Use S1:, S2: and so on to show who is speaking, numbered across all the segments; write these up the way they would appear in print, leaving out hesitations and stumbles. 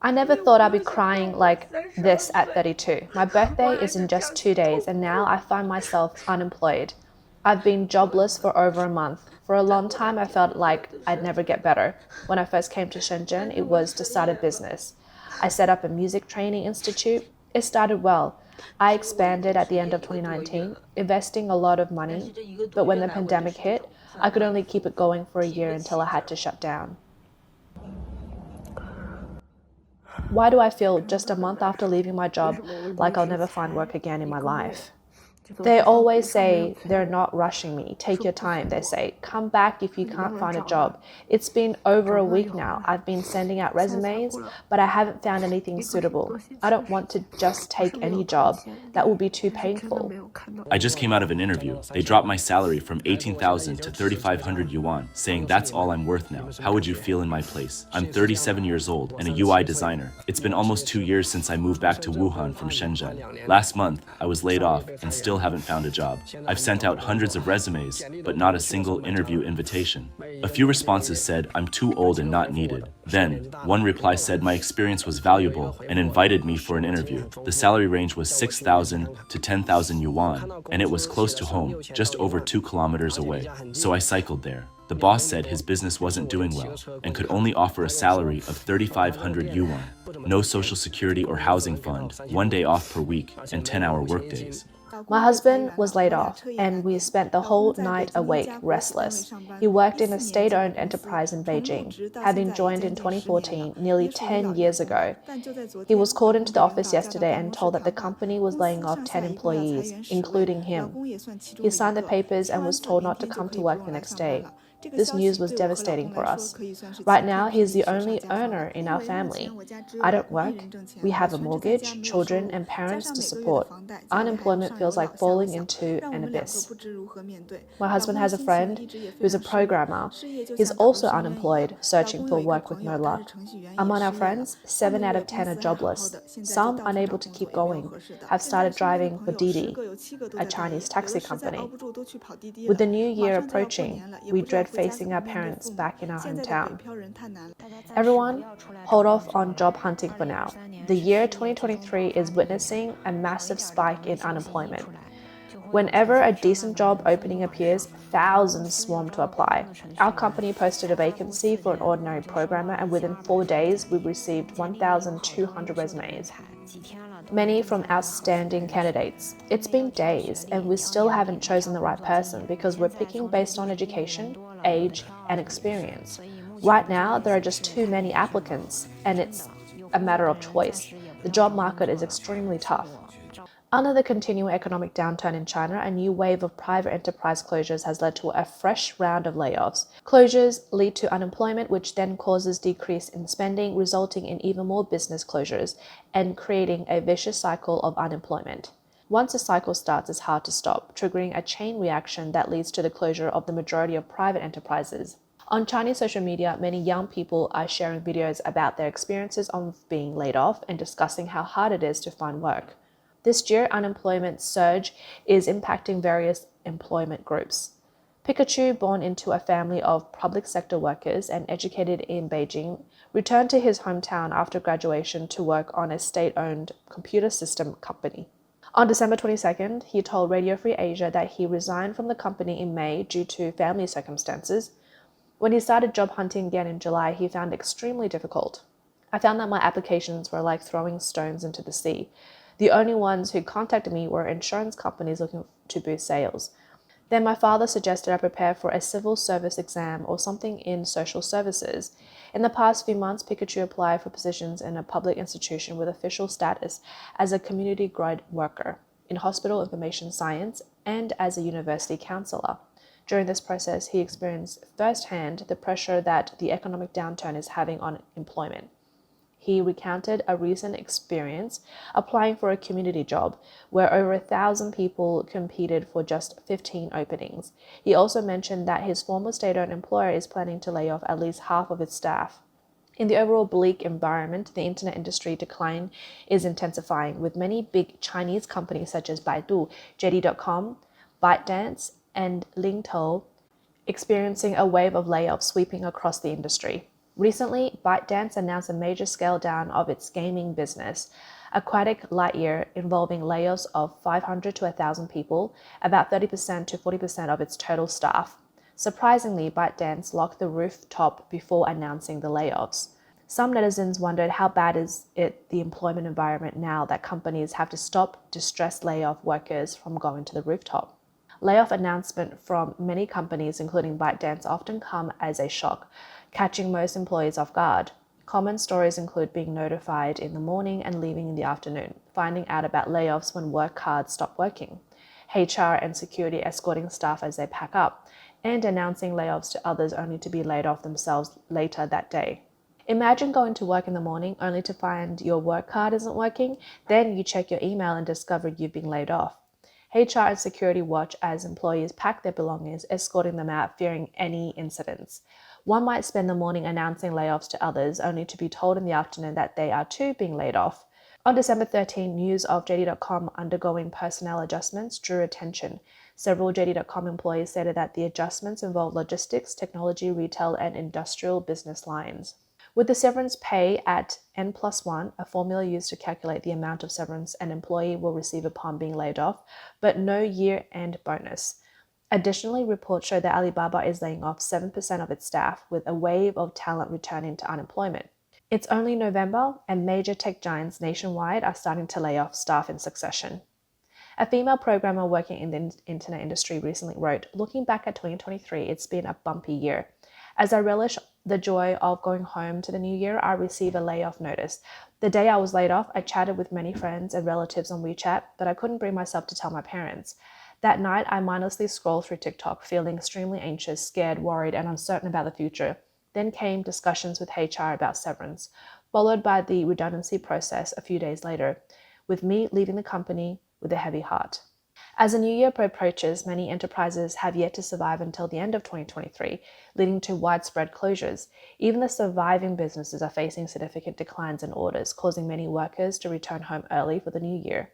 S1: I never thought I'd be crying like this at 32. My birthday is in just 2 days, and now I find myself unemployed. I've been jobless for over a month. For a long time, I felt like I'd never get better. When I first came to Shenzhen, it was to start a business. I set up a music training institute. It started well. I expanded at the end of 2019, investing a lot of money, but when the pandemic hit, I could only keep it going for a year until I had to shut down. Why do I feel just a month after leaving my job like I'll never find work again in my life? They always say they're not rushing me. Take your time, they say. Come back if you can't find a job. It's been over a week now. I've been sending out resumes, but I haven't found anything suitable. I don't want to just take any job. That will be too painful.
S2: I just came out of an interview. They dropped my salary from 18,000 to 3,500 yuan, saying that's all I'm worth now. How would you feel in my place? I'm 37 years old and a UI designer. It's been almost 2 years since I moved back to Wuhan from Shenzhen. Last month, I was laid off and still haven't found a job. I've sent out hundreds of resumes, but not a single interview invitation. A few responses said I'm too old and not needed. Then, one reply said my experience was valuable and invited me for an interview. The salary range was 6,000 to 10,000 yuan, and it was close to home, just over 2 kilometers away. So I cycled there. The boss said his business wasn't doing well and could only offer a salary of 3,500 yuan, no social security or housing fund, 1 day off per week, and 10-hour workdays.
S1: My husband was laid off, and we spent the whole night awake, restless. He worked in a state-owned enterprise in Beijing, having joined in 2014, nearly 10 years ago. He was called into the office yesterday and told that the company was laying off 10 employees, including him. He signed the papers and was told not to come to work the next day. This news was devastating for us. Right now, he is the only earner in our family. I don't work. We have a mortgage, children, and parents to support. Unemployment feels like falling into an abyss. My husband has a friend who's a programmer. He's also unemployed, searching for work with no luck. Among our friends, 7 out of 10 are jobless. Some, unable to keep going, have started driving for Didi, a Chinese taxi company. With the new year approaching, we dread facing our parents back in our hometown. Everyone, hold off on job hunting for now. The year 2023 is witnessing a massive spike in unemployment. Whenever a decent job opening appears, thousands swarm to apply. Our company posted a vacancy for an ordinary programmer, and within 4 days, we received 1,200 resumes, many from outstanding candidates. It's been days, and we still haven't chosen the right person because we're picking based on education, age, and experience. Right now, there are just too many applicants, and it's a matter of choice. The job market is extremely tough. Under the continuing economic downturn in China, a new wave of private enterprise closures has led to a fresh round of layoffs. Closures lead to unemployment, which then causes decrease in spending, resulting in even more business closures and creating a vicious cycle of unemployment. Once a cycle starts, it's hard to stop, triggering a chain reaction that leads to the closure of the majority of private enterprises. On Chinese social media, many young people are sharing videos about their experiences of being laid off and discussing how hard it is to find work. This year, unemployment surge is impacting various employment groups. Pikachu, born into a family of public sector workers and educated in Beijing, returned to his hometown after graduation to work on a state-owned computer system company. On December 22nd, he told Radio Free Asia that he resigned from the company in May due to family circumstances. When he started job hunting again in July, he found it extremely difficult. I found that my applications were like throwing stones into the sea. The only ones who contacted me were insurance companies looking to boost sales. Then my father suggested I prepare for a civil service exam or something in social services. In the past few months, Pikachu applied for positions in a public institution with official status as a community guide worker, in hospital information science, and as a university counselor. During this process, he experienced firsthand the pressure that the economic downturn is having on employment. He recounted a recent experience applying for a community job where over 1,000 people competed for just 15 openings. He also mentioned that his former state-owned employer is planning to lay off at least half of its staff. In the overall bleak environment, the internet industry decline is intensifying, with many big Chinese companies such as Baidu, JD.com, ByteDance, and Lingtou experiencing a wave of layoffs sweeping across the industry. Recently, ByteDance announced a major scale down of its gaming business, Aquatic Lightyear, involving layoffs of 500 to 1,000 people, about 30% to 40% of its total staff. Surprisingly, ByteDance locked the rooftop before announcing the layoffs. Some netizens wondered how bad is it the employment environment now that companies have to stop distressed layoff workers from going to the rooftop. Layoff announcements from many companies, including ByteDance, often come as a shock, catching most employees off guard. Common stories include being notified in the morning and leaving in the afternoon, finding out about layoffs when work cards stop working, HR and security escorting staff as they pack up, and announcing layoffs to others only to be laid off themselves later that day. Imagine going to work in the morning only to find your work card isn't working, then you check your email and discover you've been laid off. HR and security watch as employees pack their belongings, escorting them out, fearing any incidents. One might spend the morning announcing layoffs to others, only to be told in the afternoon that they are too being laid off. On December 13, news of JD.com undergoing personnel adjustments drew attention. Several JD.com employees stated that the adjustments involve logistics, technology, retail, and industrial business lines. With the severance pay at N+1, a formula used to calculate the amount of severance an employee will receive upon being laid off, but no year-end bonus. Additionally, reports show that Alibaba is laying off 7% of its staff, with a wave of talent returning to unemployment. It's only November, and major tech giants nationwide are starting to lay off staff in succession. A female programmer working in the internet industry recently wrote, "Looking back at 2023, it's been a bumpy year. As I relish the joy of going home to the new year, I received a layoff notice. The day I was laid off, I chatted with many friends and relatives on WeChat, but I couldn't bring myself to tell my parents. That night, I mindlessly scrolled through TikTok, feeling extremely anxious, scared, worried, and uncertain about the future. Then came discussions with HR about severance, followed by the redundancy process a few days later, with me leaving the company with a heavy heart." As the new year approaches, many enterprises have yet to survive until the end of 2023, leading to widespread closures. Even the surviving businesses are facing significant declines in orders, causing many workers to return home early for the new year.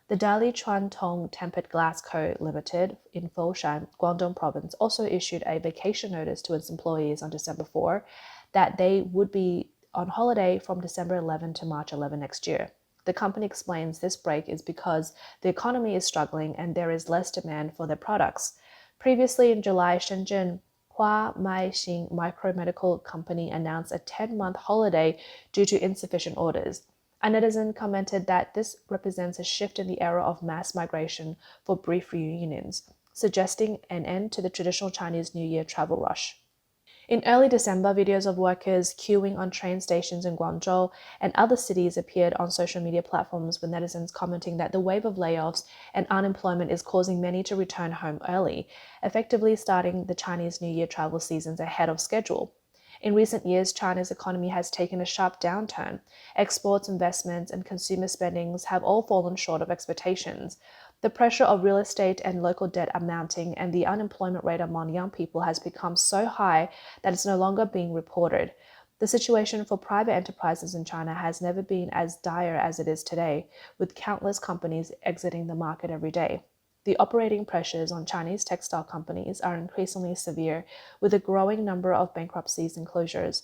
S1: The Dali Chuan Tong Tempered Glass Co. Limited in Foshan, Guangdong Province, also issued a vacation notice to its employees on December 4 that they would be on holiday from December 11 to March 11 next year. The company explains this break is because the economy is struggling and there is less demand for their products. Previously in July, Shenzhen Hua Mai Xing Micromedical Company announced a 10-month holiday due to insufficient orders. A netizen commented that this represents a shift in the era of mass migration for brief reunions, suggesting an end to the traditional Chinese New Year travel rush. In early December, videos of workers queuing on train stations in Guangzhou and other cities appeared on social media platforms, with netizens commenting that the wave of layoffs and unemployment is causing many to return home early, effectively starting the Chinese New Year travel seasons ahead of schedule. In recent years, China's economy has taken a sharp downturn. Exports, investments, and consumer spendings have all fallen short of expectations. The pressure of real estate and local debt are mounting, and the unemployment rate among young people has become so high that it's no longer being reported. The situation for private enterprises in China has never been as dire as it is today, with countless companies exiting the market every day. The operating pressures on Chinese textile companies are increasingly severe, with a growing number of bankruptcies and closures.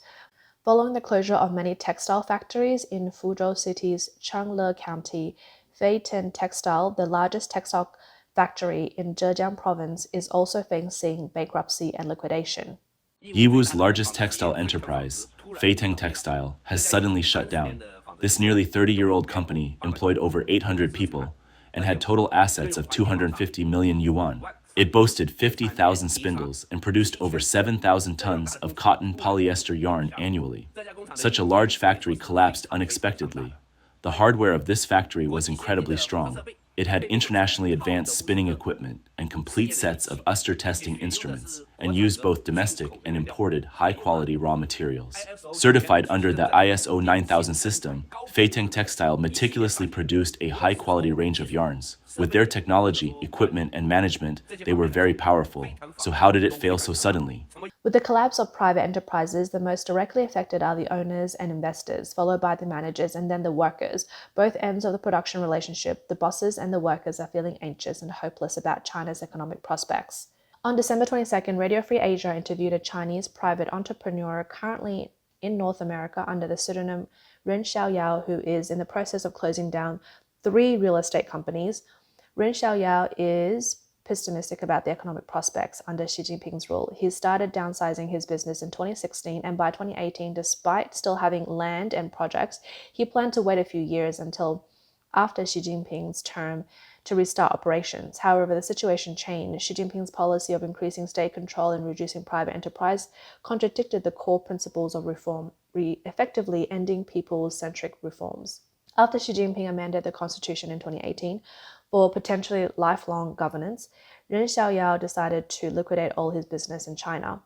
S1: Following the closure of many textile factories in Fuzhou City's Changle County, Feiten Textile, the largest textile factory in Zhejiang Province, is also facing bankruptcy and liquidation.
S2: Yiwu's largest textile enterprise, Feiteng Textile, has suddenly shut down. This nearly 30-year-old company employed over 800 people and had total assets of 250 million yuan. It boasted 50,000 spindles and produced over 7,000 tons of cotton polyester yarn annually. Such a large factory collapsed unexpectedly. The hardware of this factory was incredibly strong. It had internationally advanced spinning equipment and complete sets of Uster testing instruments, and used both domestic and imported high-quality raw materials. Certified under the ISO 9000 system, Feiteng Textile meticulously produced a high-quality range of yarns. With their technology, equipment, and management, they were very powerful. So how did it fail so suddenly?
S1: With the collapse of private enterprises, the most directly affected are the owners and investors, followed by the managers and then the workers. Both ends of the production relationship, the bosses and the workers, are feeling anxious and hopeless about China's economic prospects. On December 22nd, Radio Free Asia interviewed a Chinese private entrepreneur currently in North America under the pseudonym Ren Xiaoyao, who is in the process of closing down 3 real estate companies. Ren Xiaoyao is pessimistic about the economic prospects under Xi Jinping's rule. He started downsizing his business in 2016, and by 2018, despite still having land and projects, he planned to wait a few years until after Xi Jinping's term to restart operations. However, the situation changed. Xi Jinping's policy of increasing state control and reducing private enterprise contradicted the core principles of reform, effectively ending people-centric reforms. After Xi Jinping amended the constitution in 2018 for potentially lifelong governance, Ren Xiaoyao decided to liquidate all his business in China.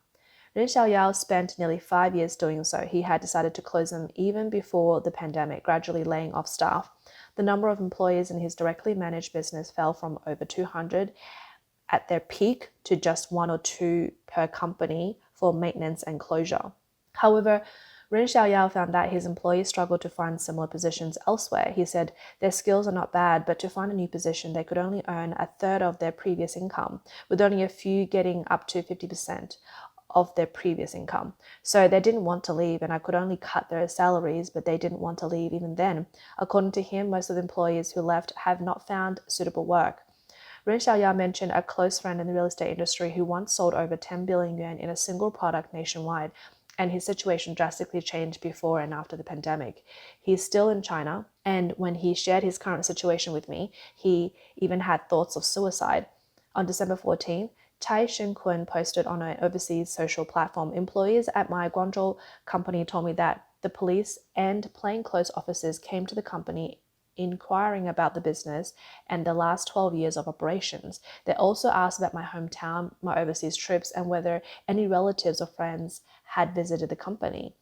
S1: Ren Xiaoyao spent nearly 5 years doing so. He had decided to close them even before the pandemic, gradually laying off staff. The number of employees in his directly managed business fell from over 200 at their peak to just 1 or 2 per company for maintenance and closure. However, Ren Xiaoyao found that his employees struggled to find similar positions elsewhere. He said their skills are not bad, but to find a new position, they could only earn a third of their previous income, with only a few getting up to 50% of their previous income. So they didn't want to leave, and I could only cut their salaries, but they didn't want to leave even then. According to him, most of the employees who left have not found suitable work. Ren Xiaoyao mentioned a close friend in the real estate industry who once sold over 10 billion yuan in a single product nationwide, and his situation drastically changed before and after the pandemic. He's still in China, and when he shared his current situation with me, he even had thoughts of suicide. On December 14th, Chai Shen-kun posted on an overseas social platform, "Employees at my Guangzhou company told me that the police and plainclothes officers came to the company inquiring about the business and the last 12 years of operations. They also asked about my hometown, my overseas trips, and whether any relatives or friends had visited the company."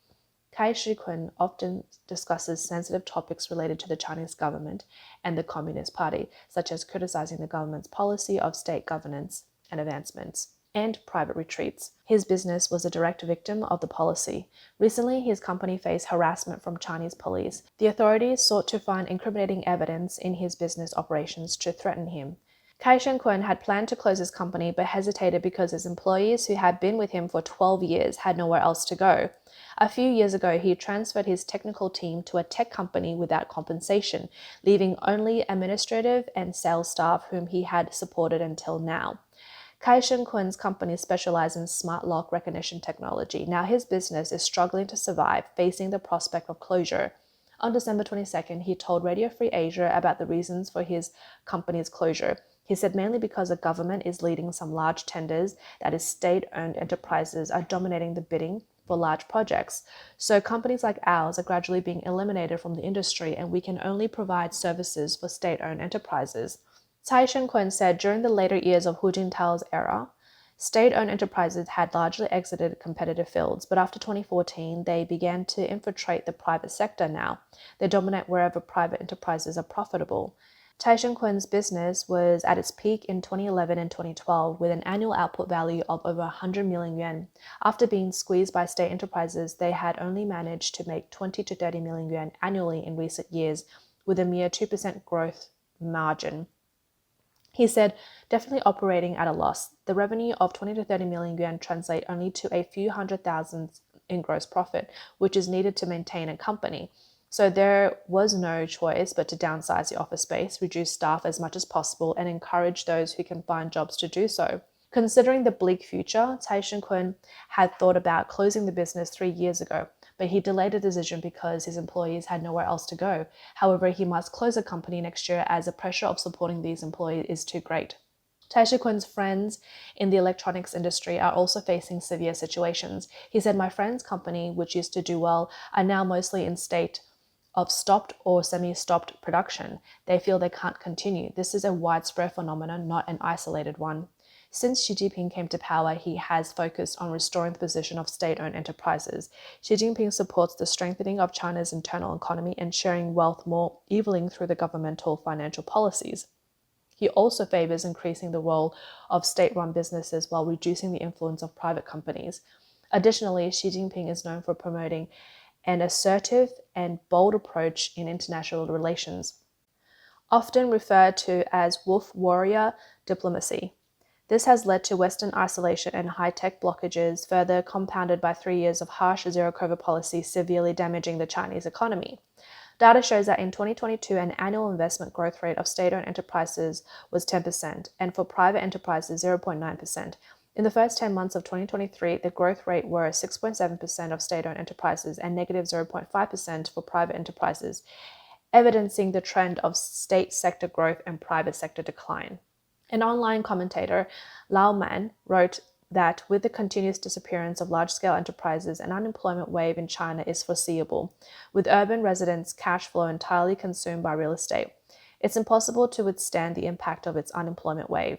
S1: Kai Shikun often discusses sensitive topics related to the Chinese government and the Communist Party, such as criticizing the government's policy of state governance and advancements, and private retreats. His business was a direct victim of the policy. Recently, his company faced harassment from Chinese police. The authorities sought to find incriminating evidence in his business operations to threaten him. Kai Shen-kun had planned to close his company but hesitated because his employees who had been with him for 12 years had nowhere else to go. A few years ago, he transferred his technical team to a tech company without compensation, leaving only administrative and sales staff whom he had supported until now. Kai Shen-kun's company specializes in smart lock recognition technology. Now his business is struggling to survive, facing the prospect of closure. On December 22nd, he told Radio Free Asia about the reasons for his company's closure. He said mainly because the government is leading some large tenders, that is, state-owned enterprises are dominating the bidding for large projects. So companies like ours are gradually being eliminated from the industry, and we can only provide services for state-owned enterprises. Cai Shen-kun said during the later years of Hu Jintao's era, state-owned enterprises had largely exited competitive fields, but after 2014, they began to infiltrate the private sector now. They dominate wherever private enterprises are profitable. Cai Shen-kun's business was at its peak in 2011 and 2012 with an annual output value of over 100 million yuan. After being squeezed by state enterprises, they had only managed to make 20 to 30 million yuan annually in recent years with a mere 2% growth margin. He said, definitely operating at a loss. The revenue of 20 to 30 million yuan translate only to a few hundred thousand in gross profit, which is needed to maintain a company. So there was no choice but to downsize the office space, reduce staff as much as possible, and encourage those who can find jobs to do so. Considering the bleak future, Cai Shen-kun had thought about closing the business 3 years ago, but he delayed the decision because his employees had nowhere else to go. However, he must close the company next year as the pressure of supporting these employees is too great. Cai Shen-kun's friends in the electronics industry are also facing severe situations. He said, "My friend's company, which used to do well, are now mostly in state of stopped or semi-stopped production. They feel they can't continue. This is a widespread phenomenon, not an isolated one." Since Xi Jinping came to power, he has focused on restoring the position of state-owned enterprises. Xi Jinping supports the strengthening of China's internal economy and sharing wealth more evenly through the governmental financial policies. He also favors increasing the role of state-run businesses while reducing the influence of private companies. Additionally, Xi Jinping is known for promoting an assertive and bold approach in international relations, often referred to as wolf warrior diplomacy. This has led to Western isolation and high-tech blockages, further compounded by 3 years of harsh zero-COVID policy severely damaging the Chinese economy. Data shows that in 2022, an annual investment growth rate of state-owned enterprises was 10%, and for private enterprises, 0.9%. In the first 10 months of 2023, the growth rate were 6.7% of state-owned enterprises and negative 0.5% for private enterprises, evidencing the trend of state sector growth and private sector decline. An online commentator, Lao Man, wrote that with the continuous disappearance of large-scale enterprises, an unemployment wave in China is foreseeable, with urban residents' cash flow entirely consumed by real estate. It's impossible to withstand the impact of its unemployment wave.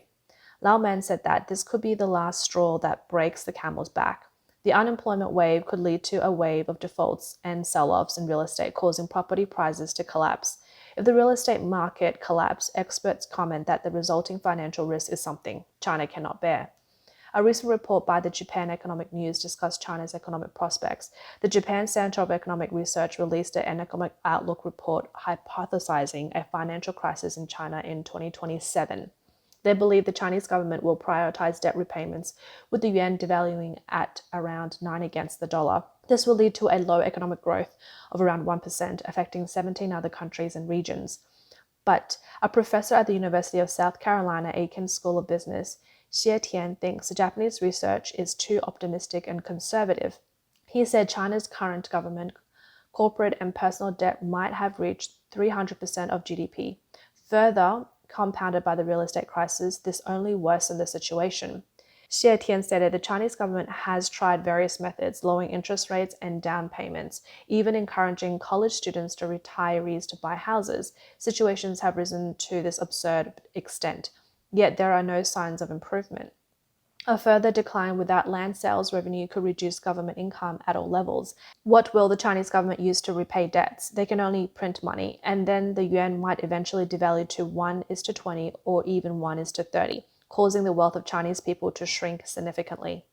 S1: Lao Man said that this could be the last straw that breaks the camel's back. The unemployment wave could lead to a wave of defaults and sell-offs in real estate, causing property prices to collapse. If the real estate market collapses, experts comment that the resulting financial risk is something China cannot bear. A recent report by the Japan Economic News discussed China's economic prospects. The Japan Center of Economic Research released an economic outlook report hypothesizing a financial crisis in China in 2027. They believe the Chinese government will prioritize debt repayments, with the yuan devaluing at around 9 against the dollar. This will lead to a low economic growth of around 1%, affecting 17 other countries and regions. But a professor at the University of South Carolina Aiken School of Business, Xie Tian, thinks the Japanese research is too optimistic and conservative. He said China's current government, corporate and personal debt might have reached 300% of GDP. Further, compounded by the real estate crisis, this only worsened the situation. Xie Tian stated the Chinese government has tried various methods, lowering interest rates and down payments, even encouraging college students to retirees to buy houses. Situations have risen to this absurd extent, yet there are no signs of improvement. A further decline without land sales revenue could reduce government income at all levels. What will the Chinese government use to repay debts? They can only print money, and then the yuan might eventually devalue to 1:20 or even 1:30, causing the wealth of Chinese people to shrink significantly.